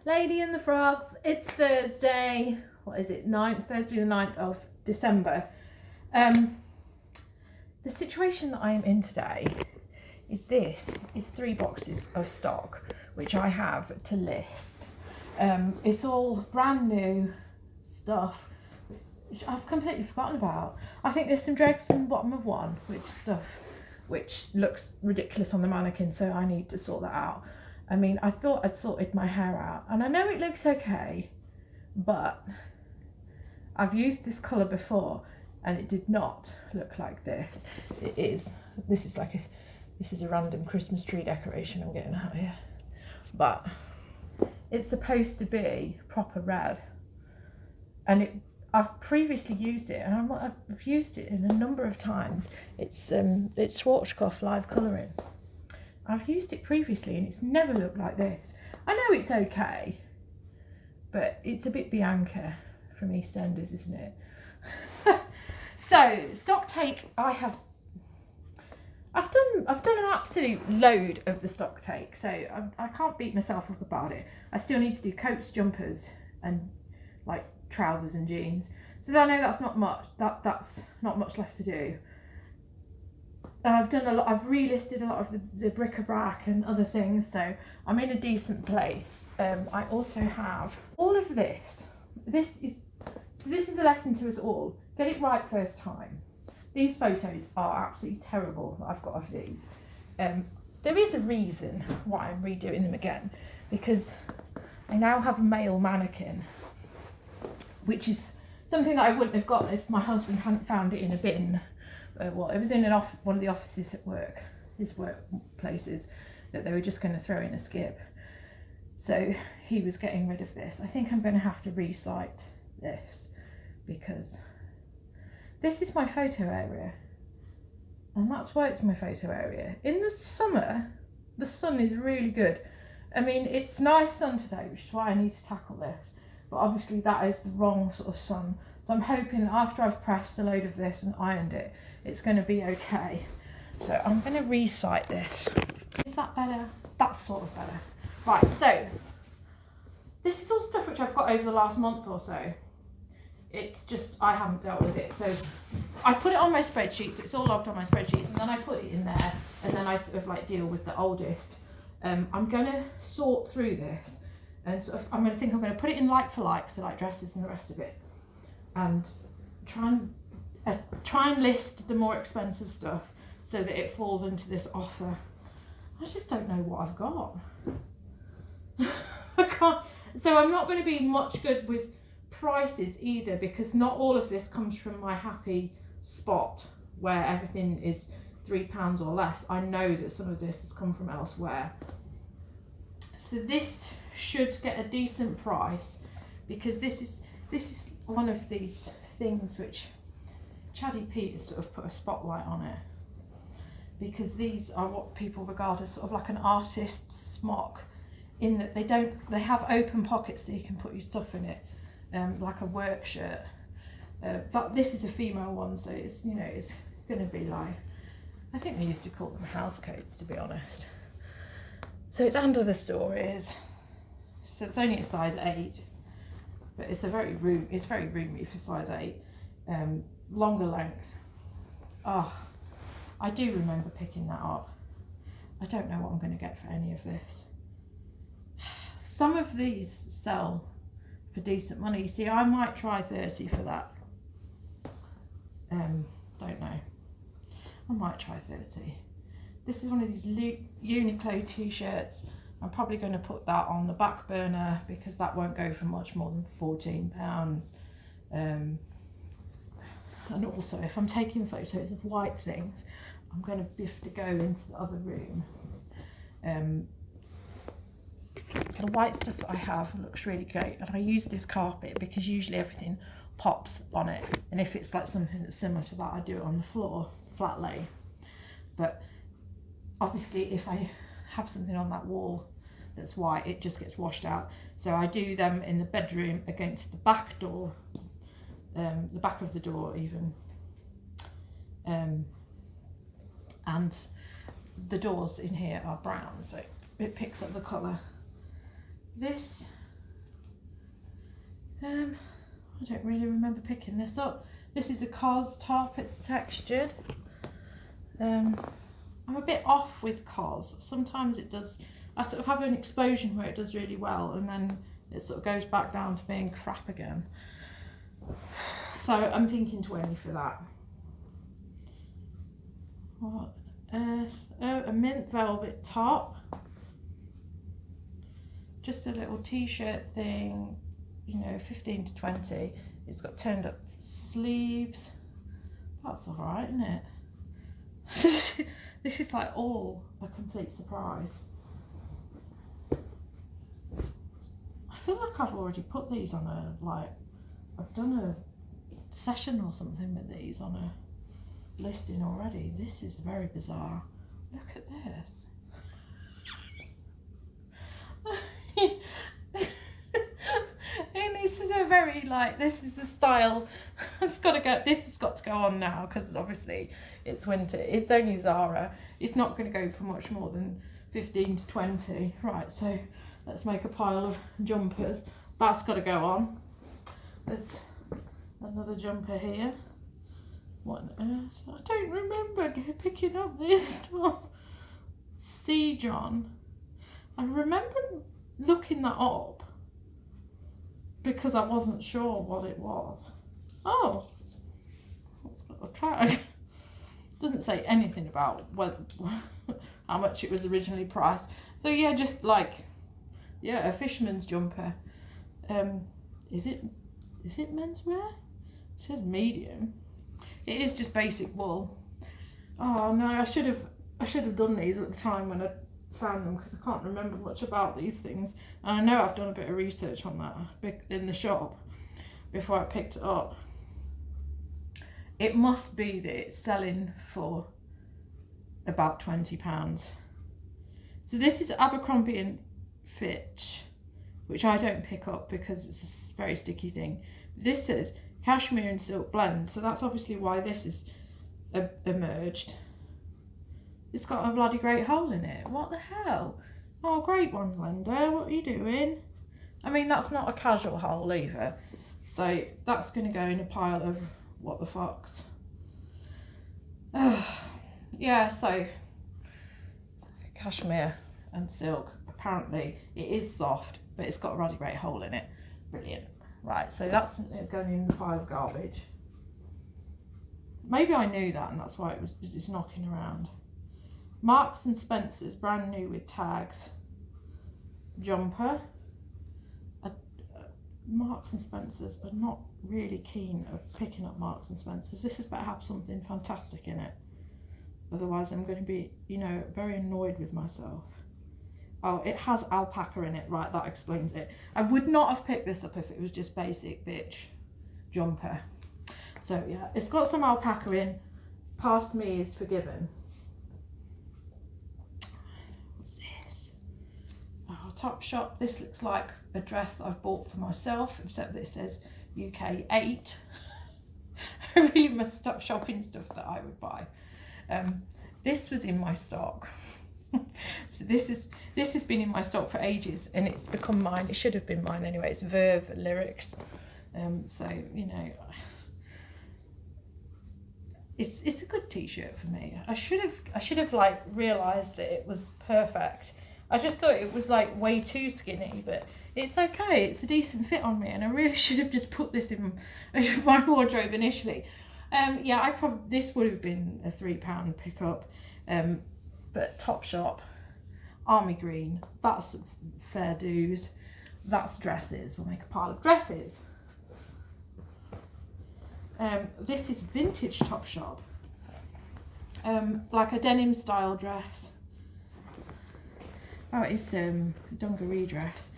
Lady and the Frogs. It's Thursday. What is it? Thursday the 9th of December. The situation that I am in today is 3 boxes of stock which I have to list. It's all brand new stuff which I've completely forgotten about. I think there's some dregs from the bottom of one, which looks ridiculous on the mannequin, so I need to sort that out. I mean, I thought I'd sorted my hair out, and I know it looks okay, but I've used this colour before, and it did not look like this. This is a random Christmas tree decoration I'm getting out here, but it's supposed to be proper red, and I've previously used it, and I've used it in a number of times. It's Schwarzkopf live colouring. I've used it previously and it's never looked like this. I know it's okay, but it's a bit Bianca from EastEnders, isn't it? So stock take, I've done an absolute load of the stock take, so I can't beat myself up about it. I still need to do coats, jumpers, and like trousers and jeans. So I know that's not much. That's not much left to do. I've done a lot. I've relisted a lot of the bric-a-brac and other things, so I'm in a decent place. I also have all of this. This is a lesson to us all. Get it right first time. These photos are absolutely terrible that I've got of these. There is a reason why I'm redoing them again, because I now have a male mannequin, which is something that I wouldn't have gotten if my husband hadn't found it in a bin. It was in one of the offices at work, his workplaces, that they were just going to throw in a skip. So he was getting rid of this. I think I'm going to have to recite this, because this is my photo area, and that's why it's my photo area. In the summer, the sun is really good. I mean, it's nice sun today, which is why I need to tackle this, but obviously that is the wrong sort of sun. So I'm hoping that after I've pressed a load of this and ironed it, it's going to be okay. So I'm going to recite this. Is that better? That's sort of better. Right, so this is all stuff which I've got over the last month or so. It's just, I haven't dealt with it. So I put it on my spreadsheet, so it's all logged on my spreadsheets, and then I put it in there, and then I sort of like deal with the oldest. I'm going to sort through this, and sort of, I'm going to put it in like for like, so like dresses and the rest of it, and try and list the more expensive stuff so that it falls into this offer. I just don't know what I've got. I can't. So I'm not going to be much good with prices either, because not all of this comes from my happy spot where everything is £3 or less. I know that some of this has come from elsewhere. So this should get a decent price, because this is one of these things which Chaddy Pete has sort of put a spotlight on it, because these are what people regard as sort of like an artist's smock, in that they have open pockets so you can put your stuff in it, like a work shirt. But this is a female one, so it's going to be like, I think they used to call them house coats, to be honest. So it's under the stories, so it's only a size 8, but it's very roomy for size 8. Longer length. Oh, I do remember picking that up. I don't know what I'm going to get for any of this. Some of these sell for decent money. You see, I might try 30 for that. Don't know. I might try 30. This is one of these Uniqlo T-Shirts. I'm probably going to put that on the back burner, because that won't go for much more than £14. And also, if I'm taking photos of white things, I'm going to have to go into the other room. The white stuff that I have looks really great, and I use this carpet because usually everything pops on it, and if it's like something that's similar to that, I do it on the floor, flat lay. But obviously if I have something on that wall that's white, it just gets washed out. So I do them in the bedroom against the back door, the back of the door even, and the doors in here are brown, so it picks up the colour. This I don't really remember picking this up. This is a COS top, it's textured. I'm a bit off with COS. Sometimes it does, I sort of have an explosion where it does really well and then it sort of goes back down to being crap again. So I'm thinking 20 for that. What on earth? Oh, a mint velvet top. Just a little t-shirt thing, you know, 15 to 20. It's got turned up sleeves. That's all right, isn't it? This is like all a complete surprise. I feel like I've already put these on a, like, I've done a session or something with these on a listing already. This is very bizarre. Look at this. And this is a very, like, this is a style. It's got to go, this has got to go on now because obviously it's winter. It's only Zara. It's not going to go for much more than 15 to 20. Right, so let's make a pile of jumpers. That's got to go on. There's another jumper here. What on earth? I don't remember picking up this stuff. See, John. I remember looking that up because I wasn't sure what it was. Oh, it's got a tag. Doesn't say anything about whether, how much it was originally priced. So yeah, just like, yeah, a fisherman's jumper. Is it menswear? It says medium. It is just basic wool. Oh no, I should have done these at the time when I found them because I can't remember much about these things. And I know I've done a bit of research on that in the shop before I picked it up. It must be that it's selling for about £20. So this is Abercrombie and Fitch, which I don't pick up because it's a very sticky thing. This says cashmere and silk blend, so that's obviously why this is emerged. It's got a bloody great hole in it. What the hell? Oh, great one, Glenda. What are you doing? I mean, that's not a casual hole either. So that's going to go in a pile of what the fucks. Yeah, so cashmere and silk. Apparently it is soft, but it's got a bloody great hole in it. Brilliant. Right, so that's going in the pile of garbage. Maybe I knew that and that's why it was just knocking around. Marks and Spencer's, brand new with tags. Jumper. Marks and Spencer's are not really keen of picking up Marks and Spencer's. This has better have something fantastic in it. Otherwise I'm going to be, you know, very annoyed with myself. Oh, it has alpaca in it. Right, that explains it. I would not have picked this up if it was just basic bitch jumper. So yeah, it's got some alpaca in. Past me is forgiven. What's this? Oh, Topshop. This looks like a dress that I've bought for myself, except that it says UK 8. I really must stop shopping stuff that I would buy. This was in my stock. So this has been in my stock for ages and it's become mine. It should have been mine anyway. It's Verve Lyrics. So, you know, it's a good t-shirt for me. I should have like realised that it was perfect. I just thought it was like way too skinny, but it's okay. It's a decent fit on me and I really should have just put this in my wardrobe initially. Yeah, this would have been a £3 pickup. But Topshop, army green, that's fair dues. That's dresses. We'll make a pile of dresses. This is vintage Topshop. Like a denim style dress. Oh, it's a dungaree dress.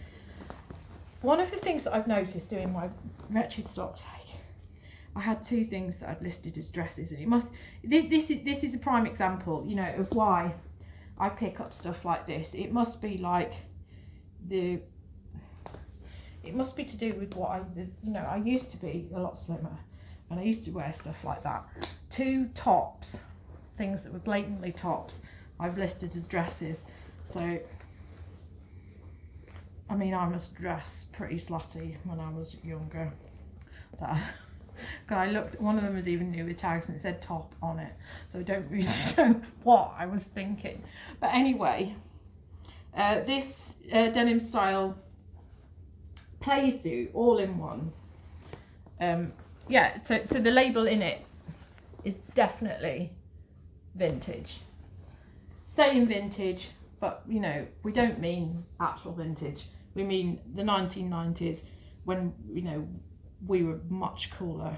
One of the things that I've noticed doing my wretched stock take, I had two things that I'd listed as dresses, and it must. This is a prime example, you know, of why I pick up stuff like this. It must be like it must be to do with what I used to be a lot slimmer, and I used to wear stuff like that. Two tops, things that were blatantly tops, I've listed as dresses. So I mean, I was dressed pretty slutty when I was younger. I looked, one of them was even new with tags and it said top on it. So I don't really know what I was thinking. But anyway, this denim style play suit all in one. Yeah, so the label in it is definitely vintage. Saying vintage, but you know, we don't mean actual vintage. We mean the 1990s when, you know, we were much cooler.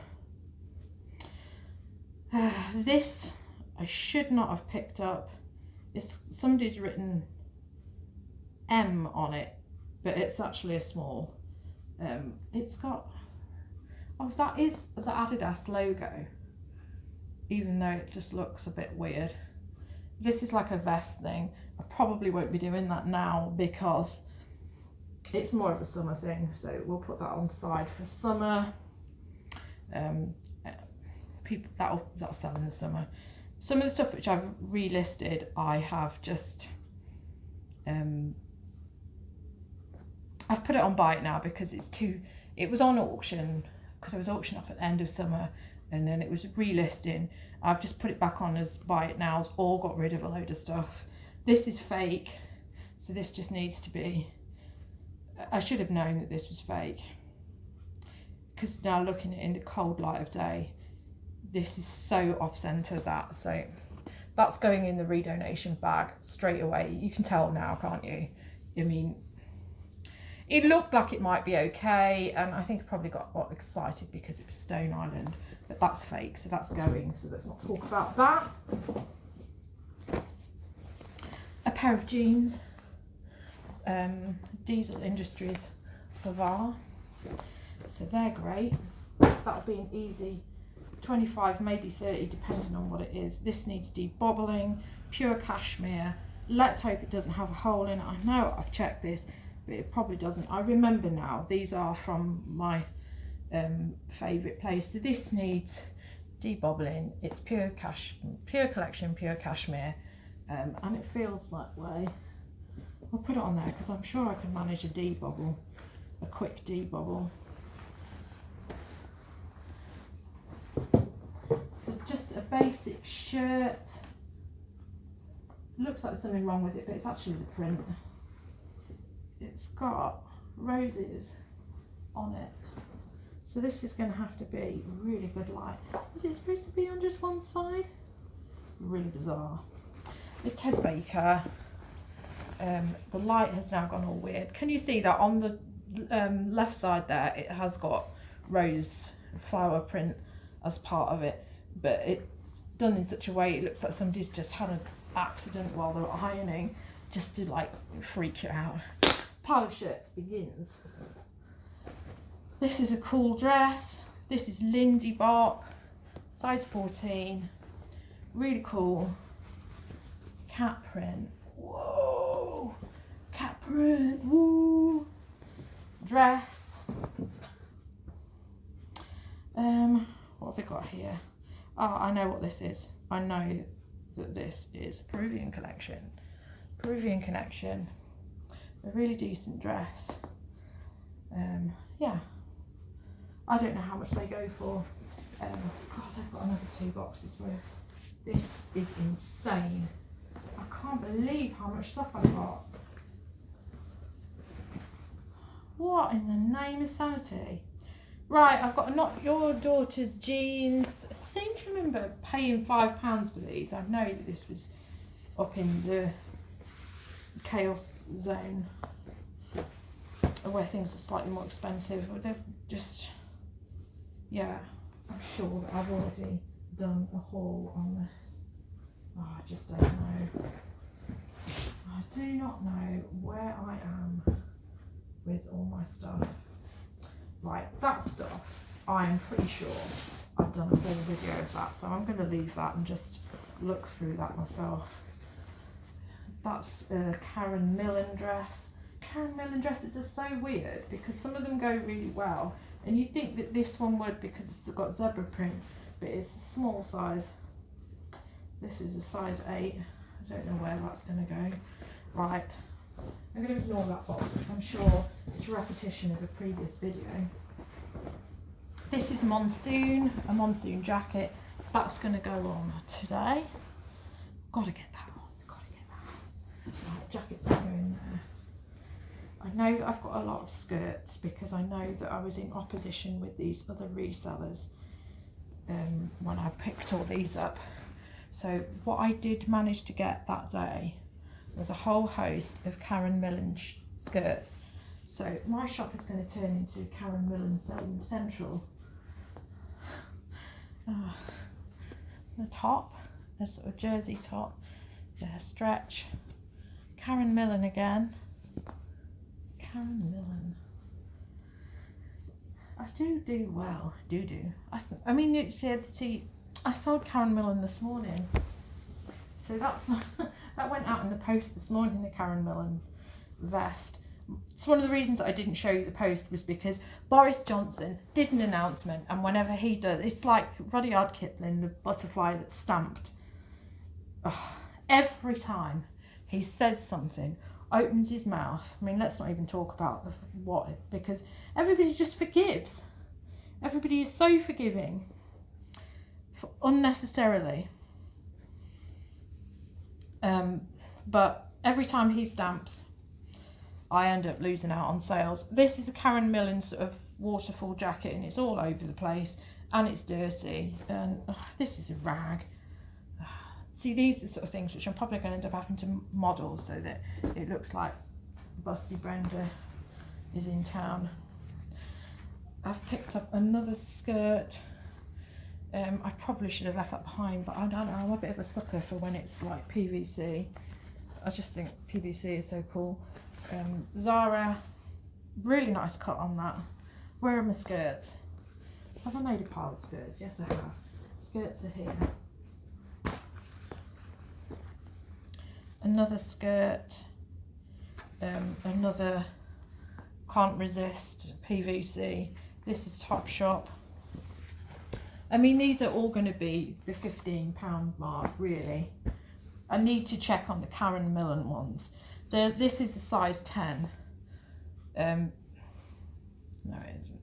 This I should not have picked up. Somebody's written M on it, but it's actually a small. It's got, oh, that is the Adidas logo, even though it just looks a bit weird. This is like a vest thing. I probably won't be doing that now because it's more of a summer thing, so we'll put that on the side for summer. People that'll sell in the summer. Some of the stuff which I've relisted, I have just I've put it on buy it now because it's too. It was on auction because I was auctioning off at the end of summer, and then it was relisting. I've just put it back on as buy it nows, or got rid of a load of stuff. This is fake, so this just needs to be. I should have known that this was fake, because now looking at it in the cold light of day, this is so off centre that, so that's going in the redonation bag straight away. You can tell now, can't you? I mean, it looked like it might be okay, and I think I probably got excited because it was Stone Island, but that's fake, so that's going, so let's not talk about that. A pair of jeans, Diesel Industries Favar, so they're great. That'll be an easy 25, maybe 30, depending on what it is. This needs debobbling, pure cashmere. Let's hope it doesn't have a hole in it. I know I've checked this, but it probably doesn't. I remember now, these are from my favourite place. So this needs debobbling. It's pure collection, pure cashmere, and it feels that way. I'll put it on there because I'm sure I can manage a debobble, a quick debobble. So just a basic shirt. Looks like there's something wrong with it, but it's actually the print. It's got roses on it. So this is going to have to be really good light. Is it supposed to be on just one side? Really bizarre. It's Ted Baker. The light has now gone all weird. Can you see that on the left side there? It has got rose flower print as part of it, but it's done in such a way it looks like somebody's just had an accident while they're ironing, just to like freak you out. Pile of shirts begins. This is a cool dress. This is Lindy Bop, size 14. Really cool. Cat print. Whoa! Cat print. Woo! Dress. What have we got here? Oh, I know what this is. I know that this is Peruvian collection. Peruvian Connection. A really decent dress. Yeah. I don't know how much they go for. God, I've got another 2 boxes worth. This is insane. I can't believe how much stuff I've got. What in the name of sanity? Right, I've got Not Your Daughter's jeans. I seem to remember paying £5 for these. I know that this was up in the chaos zone where things are slightly more expensive. They've just, yeah, I'm sure that I've already done a haul on this. Oh, I just don't know. I do not know where I am with all my stuff. Right, that stuff, I'm pretty sure I've done a whole video of that, so I'm going to leave that and just look through that myself. That's a Karen Millen dress. Karen Millen dresses are so weird because some of them go really well, and you think that this one would because it's got zebra print, but it's a small size. This is a size 8. I don't know where that's going to go. Right, I'm going to ignore that box because I'm sure it's a repetition of a previous video. This is a monsoon jacket. That's going to go on today. Got to get that on. Right, jackets are going there. I know that I've got a lot of skirts because I know that I was in opposition with these other resellers when I picked all these up. So what I did manage to get that day was a whole host of Karen Millen skirts. So my shop is going to turn into Karen Millen Central. The top, a sort of jersey top, a stretch. Karen Millen again. Karen Millen. I do well. I mean, I sold Karen Millen this morning. So that went out in the post this morning, the Karen Millen vest. It's one of the reasons that I didn't show you the post was because Boris Johnson did an announcement, and whenever he does, it's like Rudyard Kipling, the butterfly that's stamped. Every time he says something, opens his mouth. I mean, let's not even talk about because everybody just forgives. Everybody is so forgiving unnecessarily. But every time he stamps, I end up losing out on sales. This is a Karen Millen sort of waterfall jacket, and it's all over the place, and it's dirty, and this is a rag. See, these are the sort of things which I'm probably going to end up having to model so that it looks like Busty Brenda is in town. I've picked up another skirt. I probably should have left that behind, but I don't know, I'm a bit of a sucker for when it's like PVC. I just think PVC is so cool. Zara, really nice cut on that. Where are my skirts? Have I made a pile of skirts? Yes, I have. Skirts are here. Another skirt, another Can't Resist PVC. This is Topshop. I mean, these are all going to be the £15 mark, really. I need to check on the Karen Millen ones. This is a size 10. No, it isn't.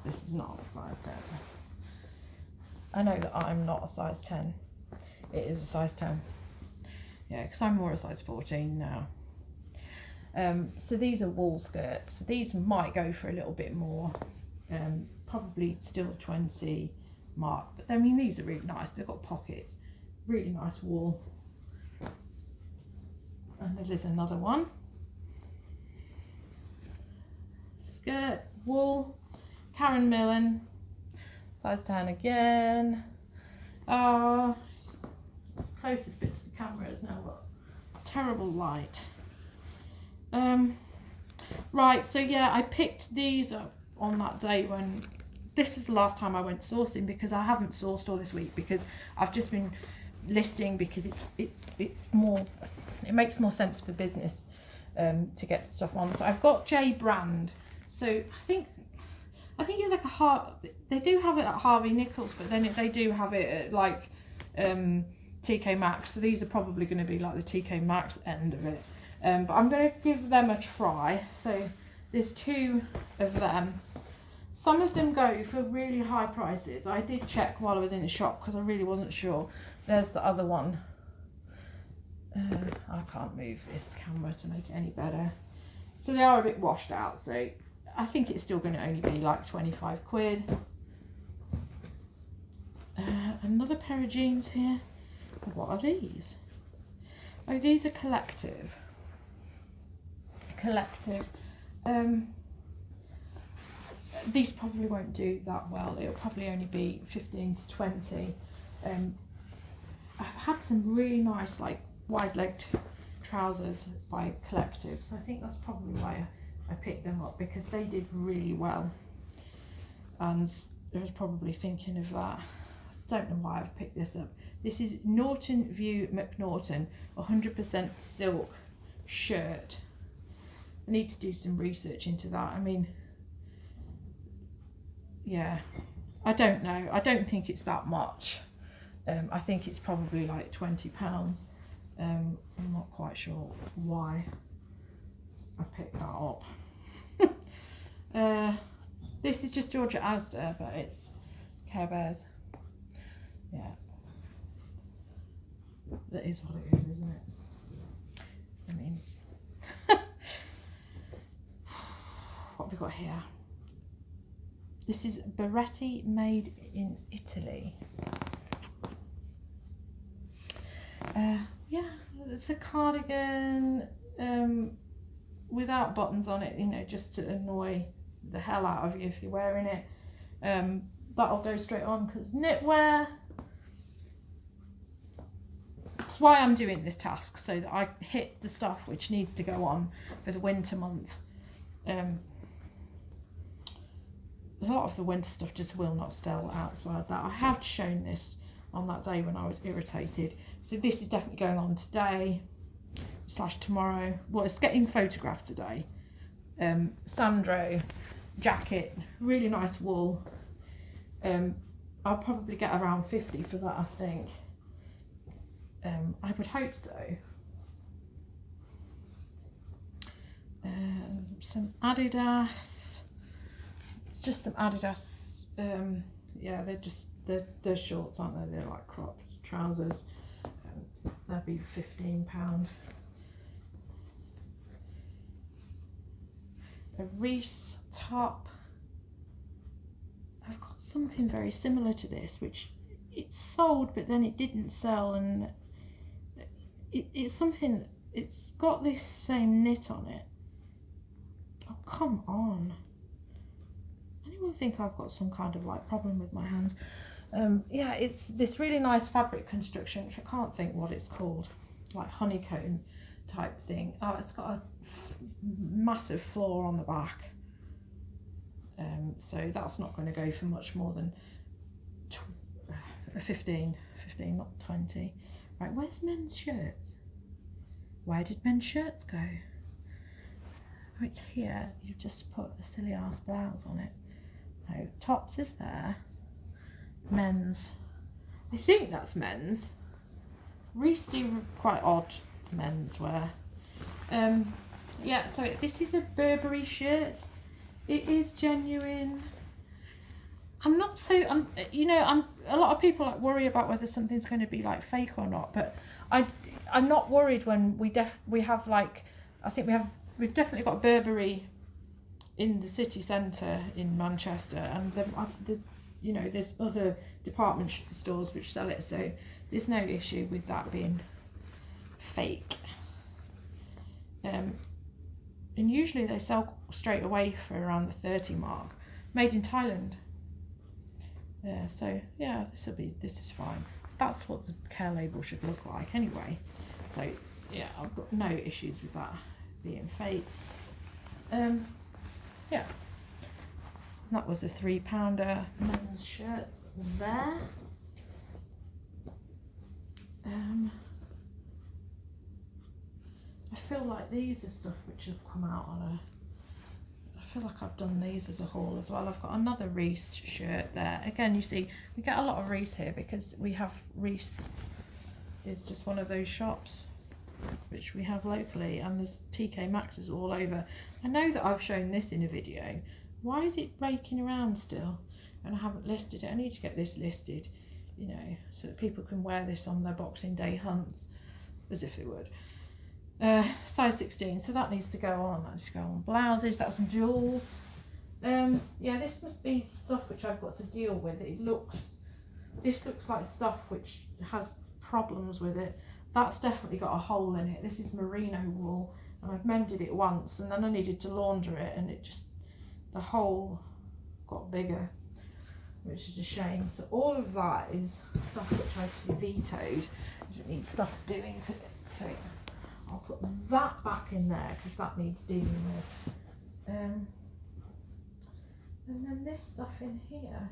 This is not a size 10. I know that I'm not a size 10. It is a size 10. Yeah, because I'm more a size 14 now. So these are wool skirts. These might go for a little bit more. Probably still 20 mark. But I mean, these are really nice. They've got pockets. Really nice wool. And there's another one. Skirt, wool, Karen Millen, size 10 again. Closest bit to the camera is now got terrible light. Right, so yeah, I picked these up on that day when this was the last time I went sourcing, because I haven't sourced all this week because I've just been listing, because it's more, it makes more sense for business to get stuff on. So I've got J brand. So I think it's like they do have it at Harvey Nichols, but then they do have it at like TK Maxx. So these are probably going to be like the TK Maxx end of it. But I'm going to give them a try. So there's two of them. Some of them go for really high prices. I did check while I was in the shop because I really wasn't sure. There's the other one. I can't move this camera to make it any better. So they are a bit washed out. So I think it's still going to only be like 25 quid. Another pair of jeans here. What are these? Oh, these are Collective. These probably won't do that well. It'll probably only be 15 to 20. I've had some really nice like wide-legged trousers by Collective, so I think that's probably why I picked them up, because they did really well, and I was probably thinking of that. I don't know why I've picked this up. This is Norton View McNaughton 100% silk shirt. I need to do some research into that. I mean, yeah, I don't know. I don't think it's that much. I think it's probably like £20. I'm not quite sure why I picked that up. This is just Georgia Asda, but it's Care Bears. Yeah. That is what it is, isn't it? I mean, what have we got here? This is Berretti made in Italy. Yeah, it's a cardigan without buttons on it, you know, just to annoy the hell out of you if you're wearing it. That'll go straight on because knitwear. That's why I'm doing this task, so that I hit the stuff which needs to go on for the winter months. A lot of the winter stuff just will not sell outside that. I have shown this on that day when I was irritated. So this is definitely going on today / tomorrow. Well, it's getting photographed today. Sandro jacket, really nice wool. I'll probably get around 50 for that, I think. I would hope so. Some Adidas. It's just some Adidas. Yeah, they're shorts, aren't they? They're like cropped trousers. That'd be £15. A Reese top. I've got something very similar to this, which it's sold, but then it didn't sell, and it's something. It's got this same knit on it. Oh, come on! Anyone think I've got some kind of like problem with my hands? Yeah, it's this really nice fabric construction, which I can't think what it's called, like honeycomb type thing. Oh, it's got a massive floor on the back. So that's not going to go for much more than 15, not 20. Right, where's men's shirts? Where did men's shirts go? Oh, it's here. You've just put a silly ass blouse on it. No, tops is there. Men's. I think that's men's. Reese do quite odd menswear. Yeah, so this is a Burberry shirt. It is genuine. I'm not so, you know, a lot of people like worry about whether something's going to be like fake or not, but I'm not worried when we have like, I think we've definitely got Burberry in the city centre in Manchester, and you know, there's other department stores which sell it, so there's no issue with that being fake. And usually they sell straight away for around the 30 mark. Made in Thailand. So yeah, this is fine. That's what the care label should look like anyway. So yeah, I've got no issues with that being fake. Yeah. That was a £3 men's shirts there. I feel like these are stuff which have come out on I feel like I've done these as a haul as well. I've got another Reese shirt there. Again, you see, we get a lot of Reese here because we have Reese is just one of those shops which we have locally, and there's TK Maxx's all over. I know that I've shown this in a video. Why is it raking around still? And I haven't listed it. I need to get this listed, you know, so that people can wear this on their Boxing Day hunts as if they would. Size 16, so that needs to go on. That needs to go on blouses. That's some jewels. Yeah, this must be stuff which I've got to deal with. This looks like stuff which has problems with it. That's definitely got a hole in it. This is merino wool, and I've mended it once, and then I needed to launder it, and the hole got bigger, which is a shame. So all of that is stuff which I've vetoed. It needs stuff doing to it. So I'll put that back in there because that needs dealing with. And then this stuff in here.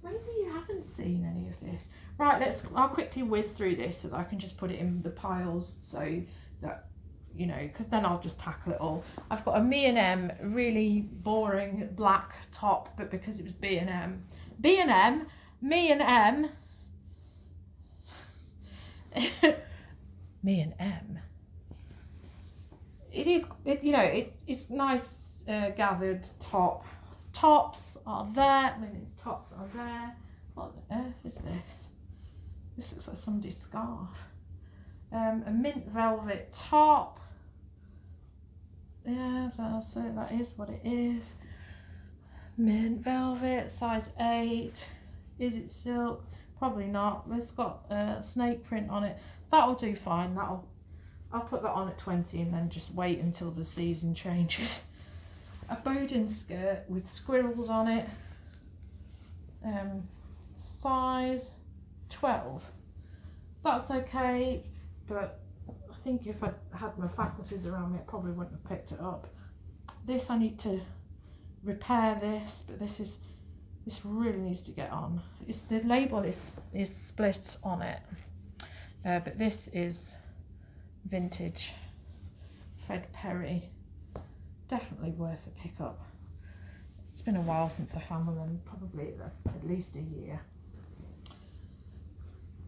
Maybe you haven't seen any of this. Right, I'll quickly whiz through this so that I can just put it in the piles so that, you know, because then I'll just tackle it all. I've got a Me&M really boring black top, but because it was B&M. B&M, Me&M. Me&M. it is, you know, it's nice gathered tops are there, women's tops are there. What on earth is this? This looks like somebody's scarf. A mint velvet top. Yeah, that is what it is. Mint velvet, size 8. Is it silk? Probably not. It's got a snake print on it. That'll do fine. I'll put that on at 20 and then just wait until the season changes. A Bowden skirt with squirrels on it. Size 12. That's okay, but I think if I had my faculties around me, I probably wouldn't have picked it up. This, I need to repair this, but this really needs to get on. The label is split on it, but this is vintage Fred Perry. Definitely worth a pick up. It's been a while since I found them, probably at least a year.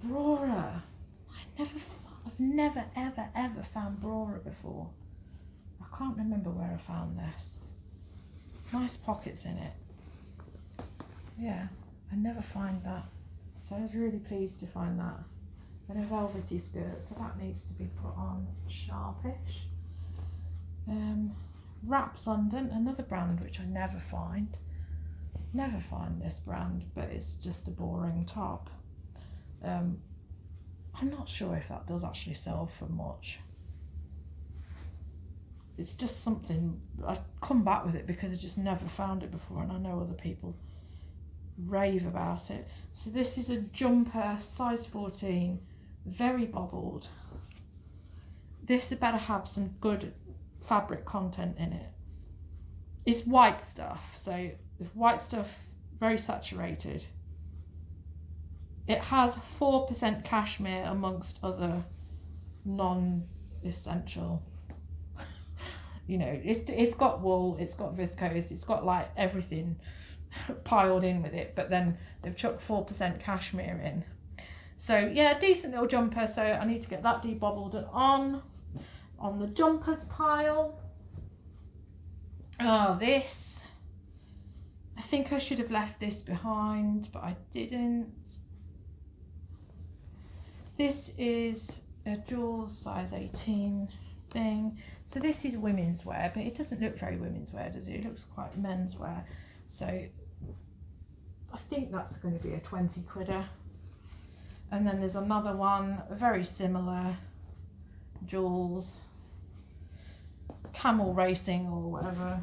Brora. I've never ever found Brora before. I can't remember where I found this. Nice pockets in it. Yeah, I never find that. So I was really pleased to find that. And a velvety skirt, so that needs to be put on sharpish. Wrap London, another brand which I never find. Never find this brand, but it's just a boring top. I'm not sure if that does actually sell for much. It's just something, I come back with it because I just never found it before, and I know other people rave about it. So this is a jumper, size 14, very bobbled. This had better have some good fabric content in it. It's white stuff, so white stuff, very saturated. It has 4% cashmere amongst other non-essential. You know, it's got wool, it's got viscose, it's got like everything piled in with it, but then they've chucked 4% cashmere in. So yeah, decent little jumper, so I need to get that debobbled and on the jumpers pile. Oh, this. I think I should have left this behind, but I didn't. This is a Jaws size 18 thing. So this is women's wear, but it doesn't look very women's wear, does it? It looks quite men's wear. So I think that's going to be a 20 quidder. And then there's another one, very similar, Jaws, camel racing or whatever.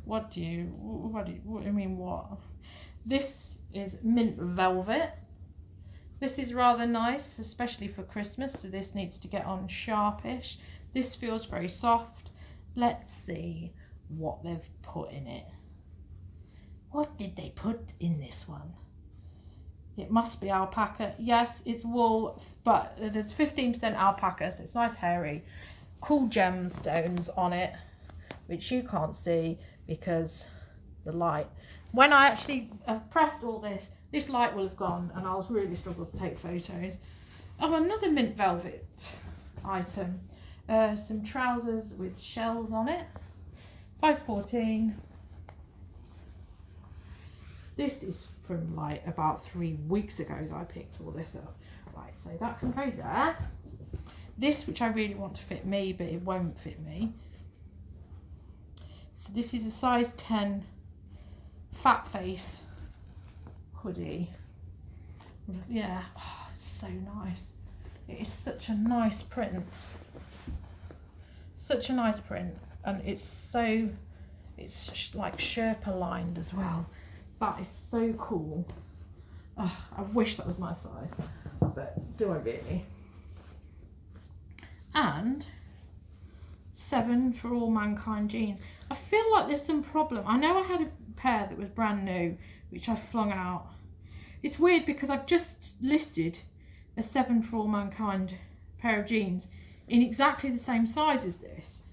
What? I mean, what? This is mint velvet. This is rather nice, especially for Christmas, so this needs to get on sharpish. This feels very soft. Let's see what they've put in it. What did they put in this one? It must be alpaca. Yes, it's wool, but there's 15% alpaca, so it's nice hairy. Cool gemstones on it, which you can't see because the light. When I actually have pressed all this light will have gone and I'll really struggle to take photos. Oh, another mint velvet item. Some trousers with shells on it. Size 14. This is from like about 3 weeks ago that I picked all this up. Right, so that can go there. This, which I really want to fit me, but it won't fit me. So this is a size 10 fat face hoodie. Yeah, oh, it's so nice. It is such a nice print. Such a nice print, and it's like Sherpa lined as well. That is so cool. Oh, I wish that was my size, but do I really? And 7 for All Mankind jeans. I feel like there's some problem. I know I had a pair that was brand new, which I flung out. It's weird because I've just listed a 7 for All Mankind pair of jeans in exactly the same size as this.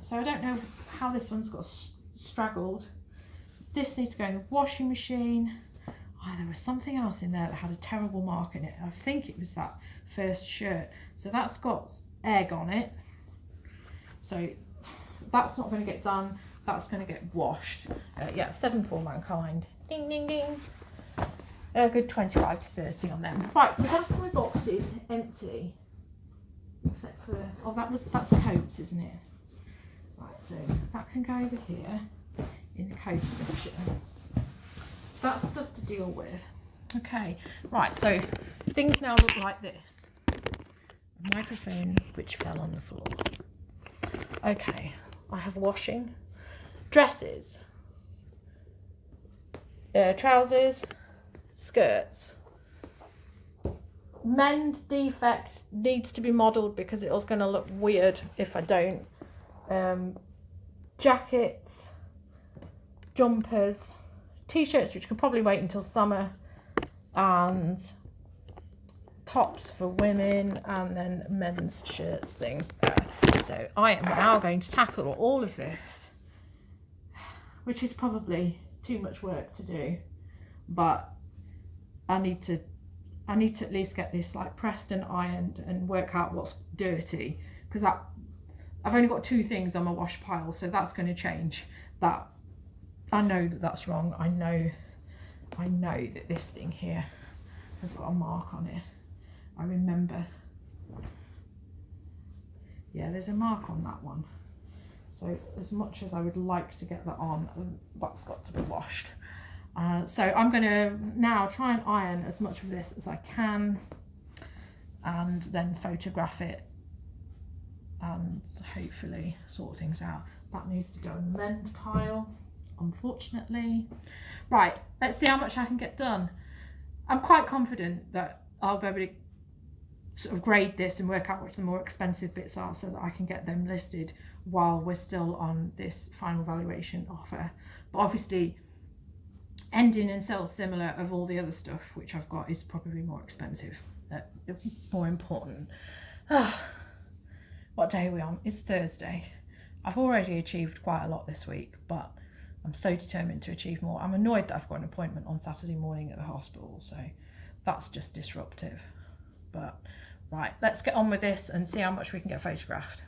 So I don't know how this one's got straggled. This needs to go in the washing machine. Oh, there was something else in there that had a terrible mark in it. I think it was that first shirt. So that's got egg on it. So that's not going to get done. That's going to get washed. Yeah, 7 for Mankind. Ding, ding, ding. A good 25 to 30 on them. Right, so that's my boxes empty. Except for, oh, that's coats, isn't it? Right, so that can go over here in the coat section. That's stuff to deal with. Okay, right, so things now look like this. A microphone which fell on the floor. Okay, I have washing, dresses, trousers, skirts. Mend defect needs to be modelled because it's going to look weird if I don't. Jackets, jumpers, T-shirts which could probably wait until summer, and tops for women, and then men's shirts, things there. So I am now going to tackle all of this, which is probably too much work to do, but I need to at least get this like pressed and ironed and work out what's dirty, because I've only got 2 things on my wash pile, so that's going to change. That I know that's wrong. I know that this thing here has got a mark on it. I remember. Yeah, there's a mark on that one. So as much as I would like to get that on, that's got to be washed. So I'm going to now try and iron as much of this as I can, and then photograph it and hopefully sort things out. That needs to go in the mend pile, unfortunately. Right, let's see how much I can get done. I'm quite confident that I'll be able to sort of grade this and work out what the more expensive bits are so that I can get them listed while we're still on this final valuation offer. But obviously ending and sell similar of all the other stuff which I've got is probably more expensive, more important. What day are we on? It's Thursday. I've already achieved quite a lot this week, but I'm so determined to achieve more. I'm annoyed that I've got an appointment on Saturday morning at the hospital, so that's just disruptive. But right, let's get on with this and see how much we can get photographed.